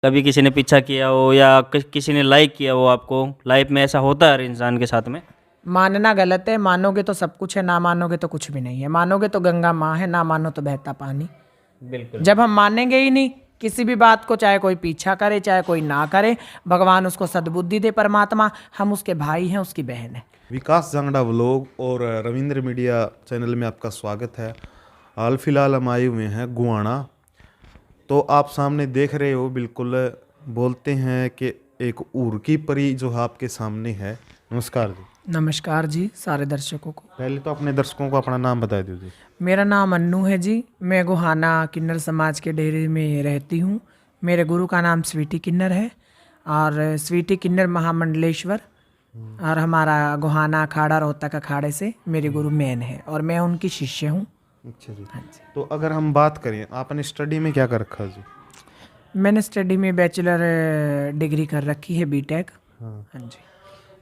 कभी किसी ने पीछा किया हो या किसी ने लाइक किया हो आपको? लाइफ में ऐसा होता है हर इंसान के साथ में। मानना गलत है, मानोगे तो सब कुछ है, ना मानोगे तो कुछ भी नहीं है। मानोगे तो गंगा माँ है, ना मानो तो बहता पानी। बिल्कुल। जब हम मानेंगे ही नहीं किसी भी बात को, चाहे कोई पीछा करे चाहे कोई ना करे, भगवान उसको सद्बुद्धि दे, परमात्मा, हम उसके भाई हैं, उसकी बहन है। विकास जांगड़ा व्लॉग और रविंद्र मीडिया चैनल में आपका स्वागत है। हाल फिलहाल हम आए हुए हैं गुआना। तो आप सामने देख रहे हो, बिल्कुल बोलते हैं कि एक ऊर की परी जो आपके सामने है। नमस्कार जी। नमस्कार जी सारे दर्शकों को। पहले तो अपने दर्शकों को अपना नाम बता दीजिए। मेरा नाम अन्नू है जी। मैं गोहाना किन्नर समाज के डेरे में रहती हूँ। मेरे गुरु का नाम स्वीटी किन्नर है और स्वीटी किन्नर महामंडलेश्वर, और हमारा गोहाना अखाड़ा रोहतक अखाड़े से मेरे गुरु मेन है और मैं उनकी शिष्य हूँ। अच्छा जी। हाँ जी। तो अगर हम बात करें, आपने स्टडी में क्या कर रखा जी? मैंने स्टडी में बैचलर डिग्री कर रखी है, बीटेक। हाँ। हाँ जी।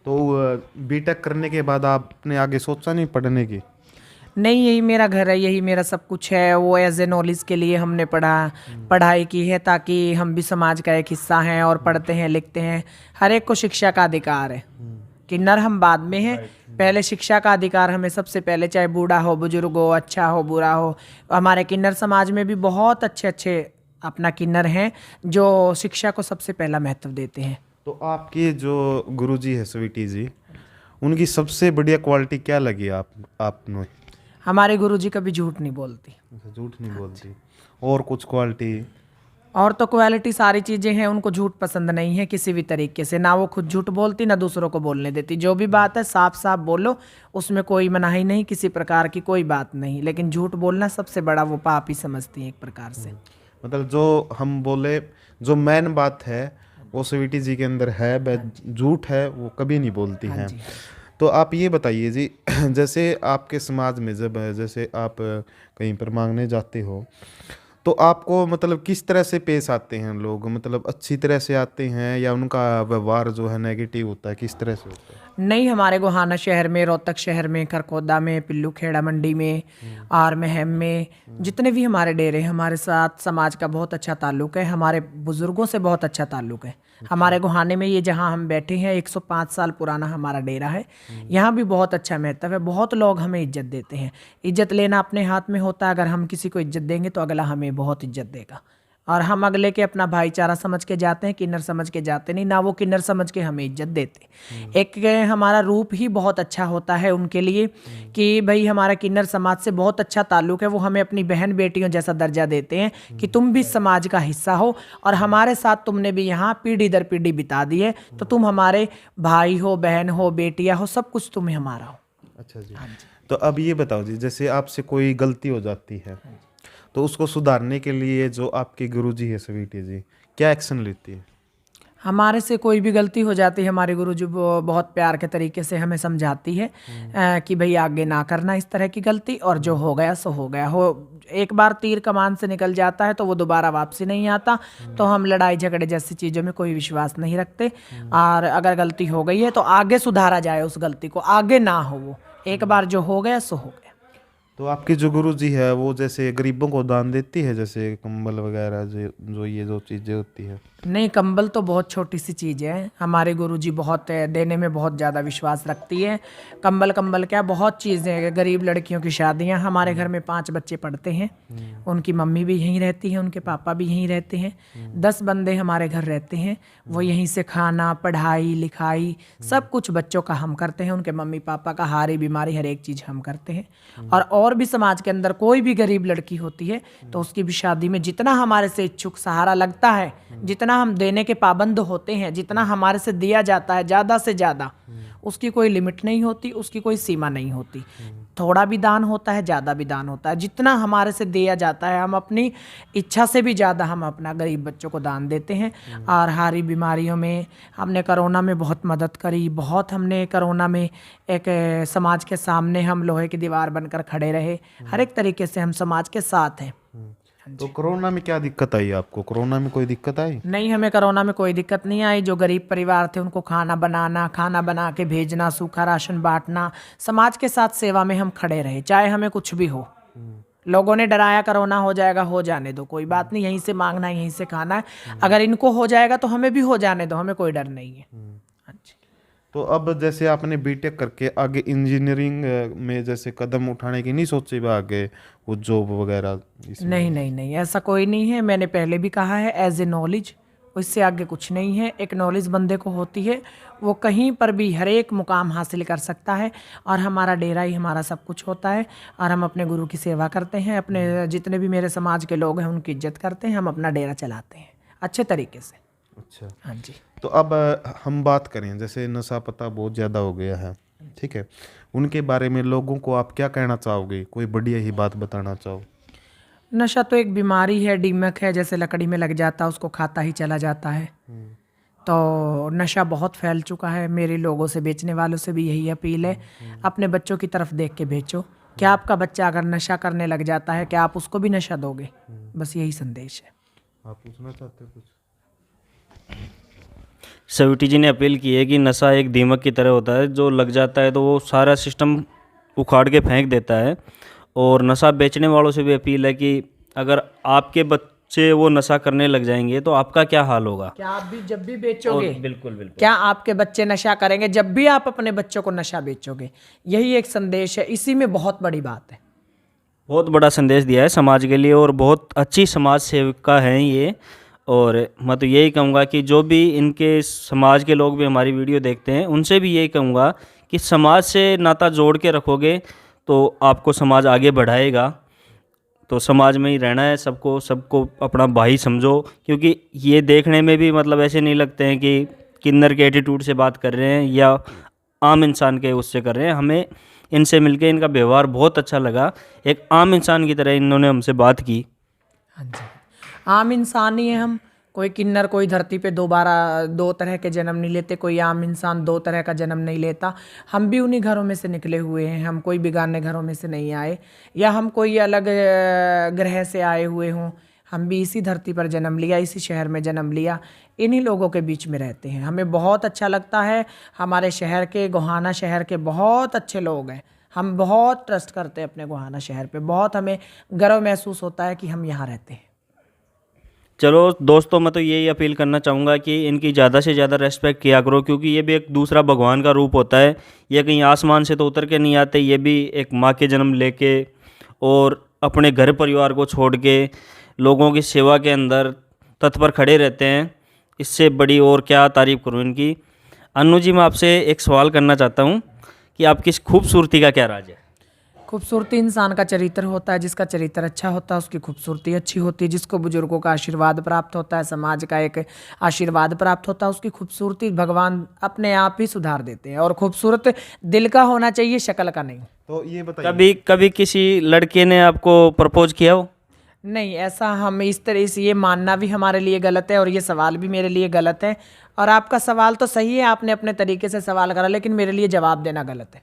तो बीटेक करने के बाद आपने आगे सोचा नहीं पढ़ने की? नहीं, यही मेरा घर है, यही मेरा सब कुछ है। वो एज ए नॉलेज के लिए हमने पढ़ाई की है, ताकि हम भी समाज का एक हिस्सा हैं और पढ़ते हैं लिखते हैं। हर एक को शिक्षा का अधिकार है। किन्नर हम बाद में हैं, पहले शिक्षा का अधिकार हमें सबसे पहले, चाहे बूढ़ा हो बुजुर्ग हो, अच्छा हो बुरा हो। हमारे किन्नर समाज में भी बहुत अच्छे अच्छे अपना किन्नर हैं जो शिक्षा को सबसे पहला महत्व देते हैं। तो आपके जो गुरुजी है स्वीटी जी, उनकी सबसे बढ़िया क्वालिटी क्या लगी आपने? हमारे गुरुजी कभी झूठ नहीं बोलती। झूठ नहीं बोलती। और कुछ क्वालिटी? और तो क्वालिटी सारी चीज़ें हैं, उनको झूठ पसंद नहीं है किसी भी तरीके से। ना वो खुद झूठ बोलती, ना दूसरों को बोलने देती। जो भी बात है साफ साफ बोलो, उसमें कोई मनाही नहीं, किसी प्रकार की कोई बात नहीं। लेकिन झूठ बोलना सबसे बड़ा वो पाप ही समझती है एक प्रकार से। मतलब जो हम बोले, जो मेन बात है वो स्वीटी जी के अंदर है, झूठ है वो कभी नहीं बोलती हाँ हैं। जी। तो आप ये बताइए जी, जैसे आपके समाज में जब जैसे आप कहीं पर मांगने जाते हो, तो आपको मतलब किस तरह से पेश आते हैं लोग? मतलब अच्छी तरह से आते हैं या उनका व्यवहार जो है नेगेटिव होता है, किस तरह से होता है? नहीं, हमारे गोहाना शहर में, रोहतक शहर में, खरखोदा में, पिल्लू खेड़ा मंडी में और महम में जितने भी हमारे डेरे हैं, हमारे साथ समाज का बहुत अच्छा ताल्लुक है। हमारे बुजुर्गों से बहुत अच्छा ताल्लुक है। हमारे गोहाने में ये जहाँ हम बैठे हैं 105 साल पुराना हमारा डेरा है। यहाँ भी बहुत अच्छा महत्व है। बहुत लोग हमें इज्जत देते हैं। इज्जत लेना अपने हाथ में होता है। अगर हम किसी को इज्जत देंगे तो अगला हमें बहुत इज्जत देगा, और हम अगले के अपना भाईचारा समझ के जाते हैं, किन्नर समझ के जाते नहीं। ना वो किन्नर समझ के हमें इज्जत देते। एक हमारा रूप ही बहुत अच्छा होता है उनके लिए कि भाई हमारा किन्नर समाज से बहुत अच्छा ताल्लुक है। वो हमें अपनी बहन बेटियों जैसा दर्जा देते हैं कि तुम भी समाज का हिस्सा हो और हमारे साथ तुमने भी यहाँ पीढ़ी दर पीढ़ी बिता दी है, तो तुम हमारे भाई हो, बहन हो, बेटियाँ हो, सब कुछ तुम्हें हमारा हो। अच्छा जी। तो अब ये बताओ जी, जैसे आपसे कोई गलती हो जाती है तो उसको सुधारने के लिए जो आपके गुरुजी है स्वीटी जी, क्या एक्शन लेती है? हमारे से कोई भी गलती हो जाती है, हमारे गुरुजी वो बहुत प्यार के तरीके से हमें समझाती है कि भाई आगे ना करना इस तरह की गलती, और जो हो गया सो हो गया हो। एक बार तीर कमान से निकल जाता है तो वो दोबारा वापसी नहीं आता। तो हम लड़ाई झगड़े जैसी चीज़ों में कोई विश्वास नहीं रखते। और अगर गलती हो गई है तो आगे सुधारा जाए उस गलती को, आगे ना हो वो। एक बार जो हो गया सो हो गया। तो आपकी जो गुरुजी है वो जैसे गरीबों को दान देती है, जैसे कंबल वगैरह जो ये जो चीज़ें होती है? नहीं, कंबल तो बहुत छोटी सी चीज़ है। हमारे गुरुजी बहुत देने में बहुत ज़्यादा विश्वास रखती है। कंबल क्या, बहुत चीज़ें हैं। गरीब लड़कियों की शादियां, हमारे घर में 5 बच्चे पढ़ते हैं। उनकी मम्मी भी यहीं रहती है, उनके पापा भी यहीं रहते हैं। 10 बंदे हमारे घर रहते हैं। वो यहीं से खाना, पढ़ाई, लिखाई सब कुछ बच्चों का हम करते हैं। उनके मम्मी पापा का हारी बीमारी हर एक चीज़ हम करते हैं। और भी समाज के अंदर कोई भी गरीब लड़की होती है तो उसकी भी शादी में जितना हमारे से इच्छुक सहारा लगता है, जितना हम देने के पाबंद होते हैं, जितना हमारे से दिया जाता है ज़्यादा से ज़्यादा, उसकी कोई लिमिट नहीं होती, उसकी कोई सीमा नहीं होती। थोड़ा भी दान होता है, ज़्यादा भी दान होता है। जितना हमारे से दिया जाता है, हम अपनी इच्छा से भी ज़्यादा हम अपना गरीब बच्चों को दान देते हैं। और हारी बीमारियों में हमने कोरोना में बहुत मदद करी। बहुत हमने कोरोना में एक समाज के सामने हम लोहे की दीवार बनकर खड़े रहे। हर एक तरीके से हम समाज के साथ हैं। तो कोरोना में क्या दिक्कत आई आपको? कोरोना में कोई दिक्कत आई? नहीं, हमें कोरोना में कोई दिक्कत नहीं आई। जो गरीब परिवार थे उनको खाना बना के भेजना, सूखा राशन बांटना, समाज के साथ सेवा में हम खड़े रहे, चाहे हमें कुछ भी हो। लोगों ने डराया कोरोना हो जाएगा, हो जाने दो, कोई बात नहीं, यहीं से मांगना है, यहीं से खाना है। अगर इनको हो जाएगा तो हमें भी हो जाने दो, हमें कोई डर नहीं है। हाँ जी। तो अब जैसे आपने बीटेक करके आगे इंजीनियरिंग में जैसे कदम उठाने की नहीं सोची बा आगे, वो जॉब वगैरह इसमें? नहीं नहीं नहीं, ऐसा कोई नहीं है। मैंने पहले भी कहा है, एज ए नॉलेज, उससे आगे कुछ नहीं है। एक नॉलेज बंदे को होती है, वो कहीं पर भी हर एक मुकाम हासिल कर सकता है। और हमारा डेरा ही हमारा सब कुछ होता है। और हम अपने गुरु की सेवा करते हैं, अपने जितने भी मेरे समाज के लोग हैं उनकी इज्जत करते हैं, हम अपना डेरा चलाते हैं अच्छे तरीके से। अच्छा, हाँ जी। तो अब हम बात करें, जैसे नशा पता बहुत ज़्यादा हो गया है, ठीक है, उनके बारे में लोगों को आप क्या कहना चाहोगे? कोई बढ़िया ही बात बताना चाहो? नशा तो एक बीमारी है, दीमक है, जैसे लकड़ी में लग जाता है उसको खाता ही चला जाता है। तो नशा बहुत फैल चुका है। मेरे लोगों से, बेचने वालों से भी यही अपील है, अपने बच्चों की तरफ देख के बेचो। क्या आपका बच्चा अगर नशा करने लग जाता है, क्या आप उसको भी नशा दोगे? बस यही संदेश है। आप पूछना चाहते हो कुछ? सविटी जी ने अपील की है कि नशा एक दीमक की तरह होता है, जो लग जाता है तो वो सारा सिस्टम उखाड़ के फेंक देता है। और नशा बेचने वालों से भी अपील है कि अगर आपके बच्चे वो नशा करने लग जाएंगे तो आपका क्या हाल होगा। क्या आप भी जब भी बेचोगे? बिल्कुल बिल्कुल। क्या आपके बच्चे नशा करेंगे जब भी आप अपने बच्चों को नशा बेचोगे? यही एक संदेश है, इसी में बहुत बड़ी बात है। बहुत बड़ा संदेश दिया है समाज के लिए और बहुत अच्छी समाज सेविका हैं ये। और मैं तो यही कहूँगा कि जो भी इनके समाज के लोग भी हमारी वीडियो देखते हैं उनसे भी यही कहूँगा कि समाज से नाता जोड़ के रखोगे तो आपको समाज आगे बढ़ाएगा। तो समाज में ही रहना है सबको, सबको अपना भाई समझो, क्योंकि ये देखने में भी मतलब ऐसे नहीं लगते हैं कि किन्नर के एटीट्यूड से बात कर रहे हैं या आम इंसान के उससे कर रहे हैं। हमें इनसे मिलके इनका व्यवहार बहुत अच्छा लगा, एक आम इंसान की तरह इन्होंने हमसे बात की। हाँ जी, आम इंसान ही है हम। कोई किन्नर, कोई धरती पे दोबारा दो तरह के जन्म नहीं लेते, कोई आम इंसान दो तरह का जन्म नहीं लेता। हम भी उन्हीं घरों में से निकले हुए हैं, हम कोई बिगाड़ने घरों में से नहीं आए, या हम कोई अलग ग्रह से आए हुए हों। हम भी इसी धरती पर जन्म लिया, इसी शहर में जन्म लिया, इन्हीं लोगों के बीच में रहते हैं। हमें बहुत अच्छा लगता है। हमारे शहर के, गोहाना शहर के बहुत अच्छे लोग हैं। हम बहुत ट्रस्ट करते हैं अपने गोहाना शहर पे, बहुत हमें गर्व महसूस होता है कि हम यहाँ रहते हैं। चलो दोस्तों, मैं तो यही अपील करना चाहूँगा कि इनकी ज़्यादा से ज़्यादा रेस्पेक्ट किया करो, क्योंकि ये भी एक दूसरा भगवान का रूप होता है। ये कहीं आसमान से तो उतर के नहीं आते, ये भी एक माँ के जन्म लेके और अपने घर परिवार को छोड़ के लोगों की सेवा के अंदर तत्पर खड़े रहते हैं। इससे बड़ी और क्या तारीफ़ करूँ इनकी। अन्नू जी, मैं आपसे एक सवाल करना चाहता हूँ कि आपकी इस खूबसूरती का क्या राज है? खूबसूरती इंसान का चरित्र होता है। जिसका चरित्र अच्छा होता है उसकी खूबसूरती अच्छी होती है। जिसको बुजुर्गों का आशीर्वाद प्राप्त होता है, समाज का एक आशीर्वाद प्राप्त होता है, उसकी खूबसूरती भगवान अपने आप ही सुधार देते हैं। और खूबसूरत दिल का होना चाहिए, शक्ल का नहीं। तो ये बताइए, कभी कभी किसी लड़के ने आपको प्रपोज किया हो? नहीं, ऐसा हम इस तरह से ये मानना भी हमारे लिए गलत है और ये सवाल भी मेरे लिए गलत है। और आपका सवाल तो सही है, आपने अपने तरीके से सवाल करा, लेकिन मेरे लिए जवाब देना गलत है।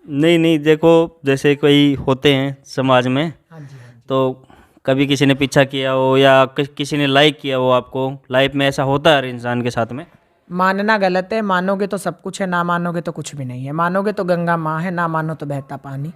नहीं नहीं, देखो जैसे कोई होते हैं समाज में, हाँ जी, हाँ जी। तो कभी किसी ने पीछा किया हो या किसी ने लाइक किया हो आपको, लाइफ में ऐसा होता है हर इंसान के साथ में। मानना गलत है। मानोगे तो सब कुछ है, ना मानोगे तो कुछ भी नहीं है। मानोगे तो गंगा माँ है, ना मानो तो बहता पानी।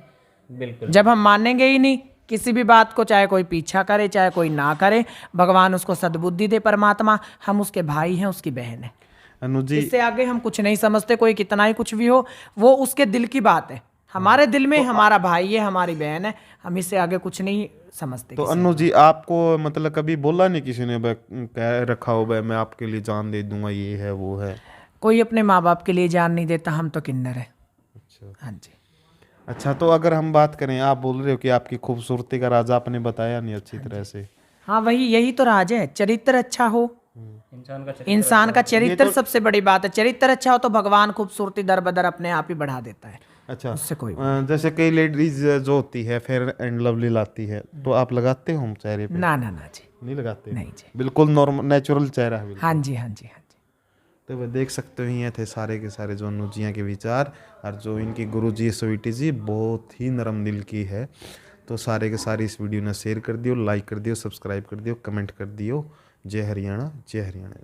बिल्कुल। जब हम मानेंगे ही नहीं किसी भी बात को, चाहे कोई पीछा करे चाहे कोई ना करे, भगवान उसको सद्बुद्धि दे, परमात्मा, हम उसके भाई हैं, उसकी बहन है। अनु जी, इससे आगे हम कुछ नहीं समझते। कोई कितना ही कुछ भी हो, वो उसके दिल की बात है। हमारे दिल में हमारा भाई है, हमारी बहन है, हम इससे आगे कुछ नहीं समझते। तो अनु जी, आपको मतलब कभी बोला नहीं किसी ने, कह रखा हो भाई मैं आपके लिए जान दे दूंगा, ये है वो है? कोई अपने माँ बाप के लिए जान नहीं देता, हम तो किन्नर है। अच्छा हाँ जी। अच्छा, तो अगर हम बात करें, आप बोल रहे हो कि आपकी खूबसूरती का राज आपने बताया नहीं अच्छी तरह से। हाँ, वही, यही तो राज है। चरित्र अच्छा हो, इंसान का चरित्र सबसे बड़ी बात है। चरित्र अच्छा हो तो भगवान खूबसूरती दर बदर अपने आप ही बढ़ा देता है। अच्छा, उससे कोई जैसे कई लेडीज जो होती है फेयर एंड लवली लाती है, तो आप लगाते हो चेहरे पे? ना ना ना जी, नहीं लगाते? नहीं जी। बिल्कुल नॉर्मल नेचुरल चेहरा है बिल्कुल। हाँ जी, हाँ जी, हाँ जी। तो वह देख सकते हो, ये थे सारे के सारे जो अनु जिया के विचार, और जो इनकी गुरु जी स्वीटी जी बहुत ही नरम दिल की है। तो सारे के सारे इस वीडियो ने शेयर कर दियो, लाइक कर दियो, सब्सक्राइब कर दियो, कमेंट कर दियो। जय हरियाणा, जय हरियाणा।